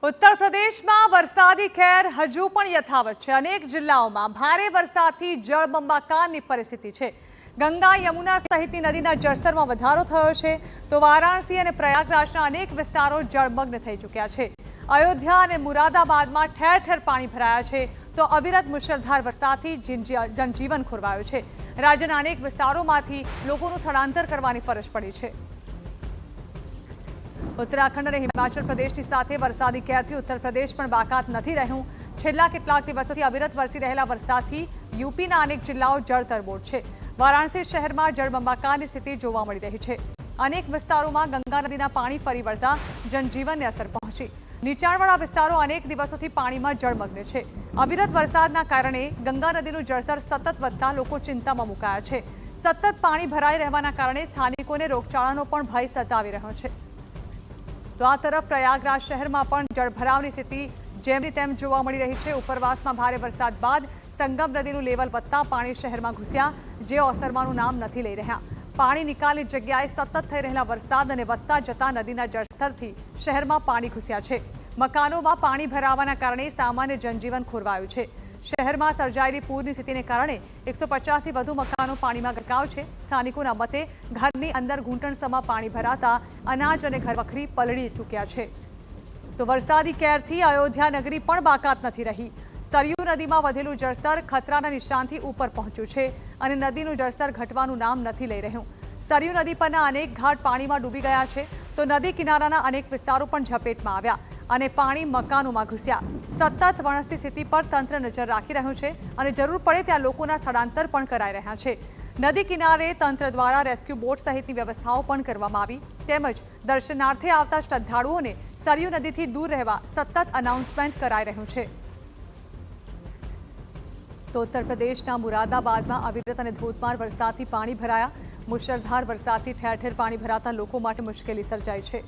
ઉત્તર પ્રદેશમાં વરસાદી કહેર હજુ પણ યથાવત છે। અનેક જિલ્લાઓમાં ભારે વરસાદથી જળબંબાકારની પરિસ્થિતિ છે। ગંગા યમુના સહિતની નદીના જળસ્તરમાં વધારો થયો છે તો વારાણસી અને પ્રયાગરાજના અનેક વિસ્તારો જળમગ્ન થઈ ચૂક્યા છે। અયોધ્યા અને મુરાદાબાદમાં ઠેર ઠેર પાણી ભરાયા છે તો અવિરત મુશળધાર વરસાદથી જનજીવન ખોરવાયું છે। રાજ્યના અનેક વિસ્તારોમાંથી લોકોનું સ્થળાંતર કરવાની ફરજ પડી છે। उत्तराखंड और हिमाचल प्रदेश की साथ वरसादी कहरथी उत्तर प्रदेश पण बाकात नहीं रह्યું। छेल्ला કેટલાક દિવસોથી અવિરત વરસી રહેલા વરસાદથી યુપીના અનેક જિલ્લાઓ જળતરબોળ છે। વારાણસી શહેરમાં જળબંબાકારની સ્થિતિ જોવા મળી રહી છે। અનેક વિસ્તારોમાં ગંગા નદીના પાણી ફરી વળતા જનજીવનને અસર પહોંચી। નીચાણવાળા વિસ્તારો અનેક દિવસોથી પાણીમાં જળમગ્ન છે। અવિરત વરસાદના કારણે ગંગા નદીનું જળસ્તર સતત વધતા લોકો ચિંતામાં મુકાયા છે। સતત પાણી ભરાઈ રહેવાના કારણે સ્થાનિકોને રોગચાળાનો પણ ભય સતાવી રહ્યો છે। તો આ તરફ પ્રયાગરાજ શહેરમાં પણ જળભરાવની સ્થિતિ જેમની તેમ જોવા મળી રહી છે। ઉપરવાસમાં ભારે વરસાદ બાદ સંગમ નદીનું લેવલ વધતા પાણી શહેરમાં ઘૂસ્યા, જે ઓસરવાનું નામ નથી લઈ રહ્યા। પાણી નિકાલની જગ્યાએ સતત થઈ રહેલા વરસાદ અને વધતા જતા નદીના જળસ્તરથી શહેરમાં પાણી ઘૂસ્યા છે। મકાનોમાં પાણી ભરાવાના કારણે સામાન્ય જનજીવન ખોરવાયું છે। શહેરમાં સર્જાયેલી પૂરની સ્થિતિને કારણે 150થી વધુ મકાનો પાણીમાં ગરકાવ છે। સ્થાનિકોના મતે ઘરની અંદર ઘૂંટણસમાં પાણી ભરાતા અનાજ અને ઘરવખરી પલળી ચૂક્યા છે। તો વરસાદી કહેરથી અયોધ્યા નગરી પણ બાકાત નથી રહી। સરયુ નદીમાં વધેલું જળસ્તર ખતરાના નિશાનથી ઉપર પહોંચ્યું છે અને નદીનું જળસ્તર ઘટવાનું નામ નથી લઈ રહ્યું। સરયુ નદી પરના અનેક ઘાટ પાણીમાં ડૂબી ગયા છે તો નદી કિનારાના અનેક વિસ્તારો પણ ઝપેટમાં આવ્યા અને પાણી મકાનોમાં ઘૂસ્યા। સતત વણસતી સ્થિતિ પર તંત્ર નજર રાખી રહ્યું છે અને જરૂર પડે ત્યાં લોકોના સ્થળાંતર પણ કરાઈ રહ્યા છે। નદી કિનારે તંત્ર દ્વારા રેસ્ક્યુ બોટ સહિતની વ્યવસ્થાઓ પણ કરવામાં આવી, તેમજ દર્શનાર્થે આવતા શ્રદ્ધાળુઓને સરયુ નદીથી દૂર રહેવા સતત અનાઉન્સમેન્ટ કરાઈ રહ્યું છે। તો ઉત્તર પ્રદેશના મુરાદાબાદમાં અવિરત અને ધોધમાર વરસાદથી પાણી ભરાયા। મુશળધાર વરસાદથી ઠેર ઠેર પાણી ભરાતા લોકો માટે મુશ્કેલી સર્જાઈ છે।